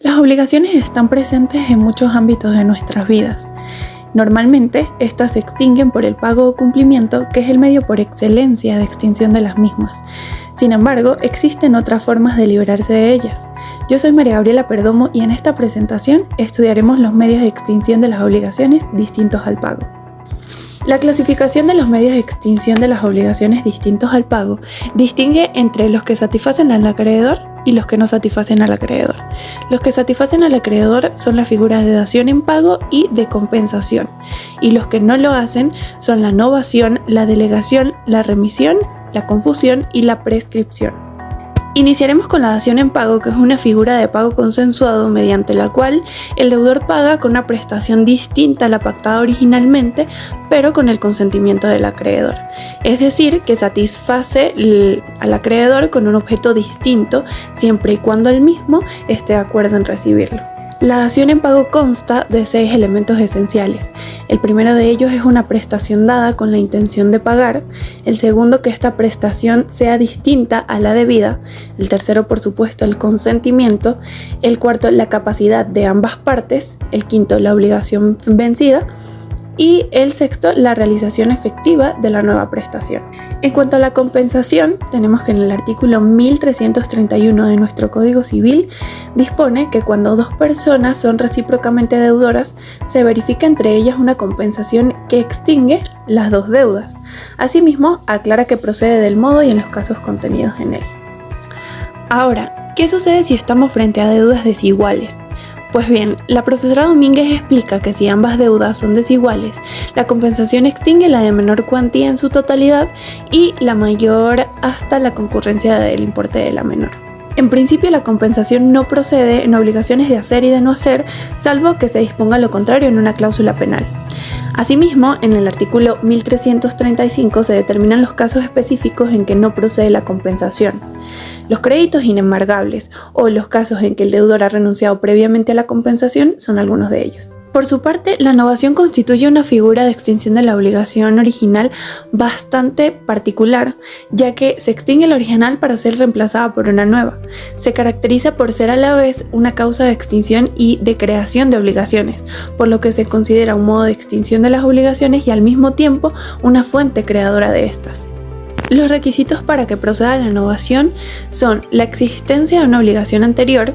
Las obligaciones están presentes en muchos ámbitos de nuestras vidas. Normalmente, estas se extinguen por el pago o cumplimiento, que es el medio por excelencia de extinción de las mismas. Sin embargo, existen otras formas de librarse de ellas. Yo soy María Gabriela Perdomo y en esta presentación estudiaremos los medios de extinción de las obligaciones distintos al pago. La clasificación de los medios de extinción de las obligaciones distintos al pago distingue entre los que satisfacen al acreedor y los que no satisfacen al acreedor. Los que satisfacen al acreedor son las figuras de dación en pago y de compensación, y los que no lo hacen son la novación, la delegación, la remisión, la confusión y la prescripción. Iniciaremos con la dación en pago, que es una figura de pago consensuado mediante la cual el deudor paga con una prestación distinta a la pactada originalmente, pero con el consentimiento del acreedor. Es decir, que satisface al acreedor con un objeto distinto, siempre y cuando él mismo esté de acuerdo en recibirlo. La dación en pago consta de 6 elementos esenciales. El primero de ellos es una prestación dada con la intención de pagar. El segundo, que esta prestación sea distinta a la debida. El tercero, por supuesto, el consentimiento. El cuarto, la capacidad de ambas partes. El quinto, la obligación vencida. Y el sexto, la realización efectiva de la nueva prestación. En cuanto a la compensación, tenemos que en el artículo 1331 de nuestro Código Civil dispone que cuando dos personas son recíprocamente deudoras, se verifica entre ellas una compensación que extingue las dos deudas. Asimismo, aclara que procede del modo y en los casos contenidos en él. Ahora, ¿qué sucede si estamos frente a deudas desiguales? Pues bien, la profesora Domínguez explica que si ambas deudas son desiguales, la compensación extingue la de menor cuantía en su totalidad y la mayor hasta la concurrencia del importe de la menor. En principio, la compensación no procede en obligaciones de hacer y de no hacer, salvo que se disponga lo contrario en una cláusula penal. Asimismo, en el artículo 1335 se determinan los casos específicos en que no procede la compensación. Los créditos inembargables o los casos en que el deudor ha renunciado previamente a la compensación son algunos de ellos. Por su parte, la novación constituye una figura de extinción de la obligación original bastante particular, ya que se extingue la original para ser reemplazada por una nueva. Se caracteriza por ser a la vez una causa de extinción y de creación de obligaciones, por lo que se considera un modo de extinción de las obligaciones y al mismo tiempo una fuente creadora de estas. Los requisitos para que proceda la novación son la existencia de una obligación anterior,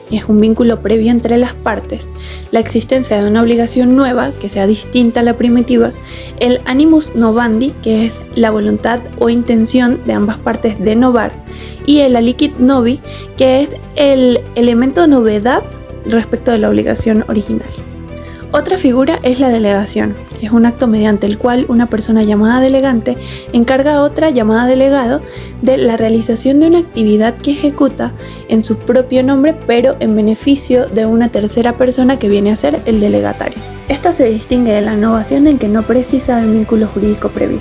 es un vínculo previo entre las partes, la existencia de una obligación nueva que sea distinta a la primitiva, el animus novandi, que es la voluntad o intención de ambas partes de novar, y el aliquid novi, que es el elemento de novedad respecto de la obligación original. Otra figura es la delegación. Es un acto mediante el cual una persona llamada delegante encarga a otra llamada delegado de la realización de una actividad que ejecuta en su propio nombre, pero en beneficio de una tercera persona que viene a ser el delegatario. Esta se distingue de la novación en que no precisa de un vínculo jurídico previo.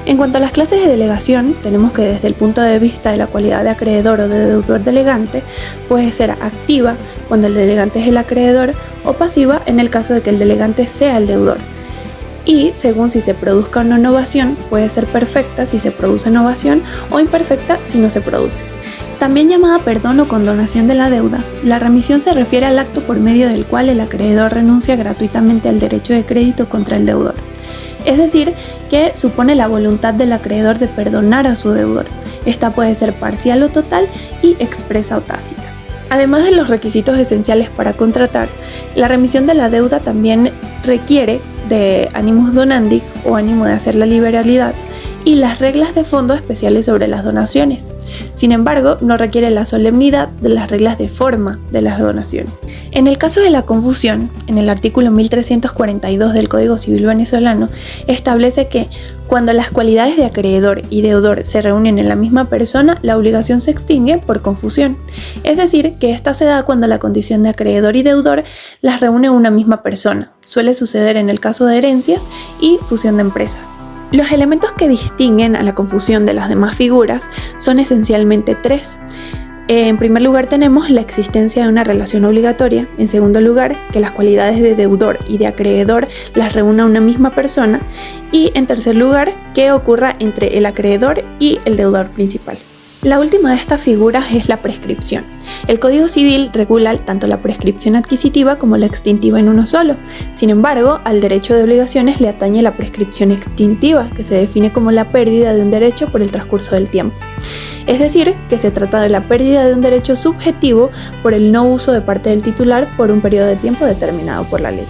En cuanto a las clases de delegación, tenemos que desde el punto de vista de la cualidad de acreedor o de deudor delegante, puede ser activa cuando el delegante es el acreedor o pasiva en el caso de que el delegante sea el deudor. Y según si se produzca una novación, puede ser perfecta si se produce novación o imperfecta si no se produce. También llamada perdón o condonación de la deuda, la remisión se refiere al acto por medio del cual el acreedor renuncia gratuitamente al derecho de crédito contra el deudor. Es decir, que supone la voluntad del acreedor de perdonar a su deudor. Esta puede ser parcial o total y expresa o tácita. Además de los requisitos esenciales para contratar, la remisión de la deuda también requiere de animus donandi o ánimo de hacer la liberalidad y las reglas de fondo especiales sobre las donaciones. Sin embargo, no requiere la solemnidad de las reglas de forma de las donaciones. En el caso de la confusión, en el artículo 1342 del Código Civil venezolano, establece que cuando las cualidades de acreedor y deudor se reúnen en la misma persona, la obligación se extingue por confusión. Es decir, que esta se da cuando la condición de acreedor y deudor las reúne una misma persona. Suele suceder en el caso de herencias y fusión de empresas. Los elementos que distinguen a la confusión de las demás figuras son esencialmente 3. En primer lugar tenemos la existencia de una relación obligatoria. En segundo lugar, que las cualidades de deudor y de acreedor las reúna una misma persona. Y en tercer lugar, que ocurra entre el acreedor y el deudor principal. La última de estas figuras es la prescripción. El Código Civil regula tanto la prescripción adquisitiva como la extintiva en uno solo. Sin embargo, al derecho de obligaciones le atañe la prescripción extintiva, que se define como la pérdida de un derecho por el transcurso del tiempo. Es decir, que se trata de la pérdida de un derecho subjetivo por el no uso de parte del titular por un periodo de tiempo determinado por la ley.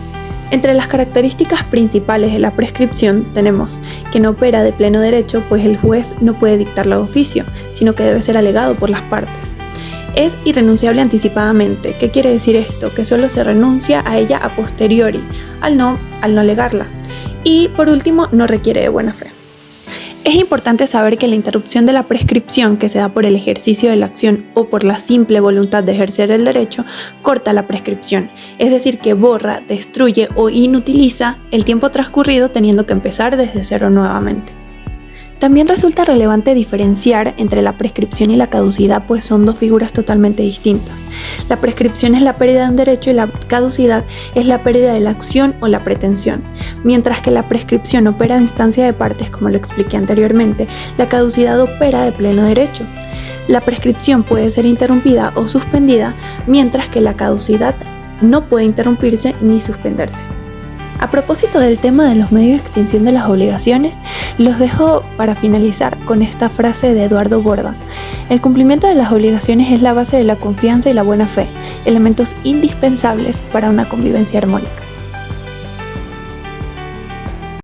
Entre las características principales de la prescripción tenemos que no opera de pleno derecho, pues el juez no puede dictarla de oficio, sino que debe ser alegado por las partes. Es irrenunciable anticipadamente. ¿Qué quiere decir esto? Que solo se renuncia a ella a posteriori, al no alegarla. Y por último, no requiere de buena fe. Es importante saber que la interrupción de la prescripción, que se da por el ejercicio de la acción o por la simple voluntad de ejercer el derecho, corta la prescripción, es decir, que borra, destruye o inutiliza el tiempo transcurrido teniendo que empezar desde cero nuevamente. También resulta relevante diferenciar entre la prescripción y la caducidad, pues son dos figuras totalmente distintas. La prescripción es la pérdida de un derecho y la caducidad es la pérdida de la acción o la pretensión. Mientras que la prescripción opera a instancia de partes, como lo expliqué anteriormente, la caducidad opera de pleno derecho. La prescripción puede ser interrumpida o suspendida, mientras que la caducidad no puede interrumpirse ni suspenderse. A propósito del tema de los medios de extinción de las obligaciones, los dejo para finalizar con esta frase de Eduardo Borda. El cumplimiento de las obligaciones es la base de la confianza y la buena fe, elementos indispensables para una convivencia armónica.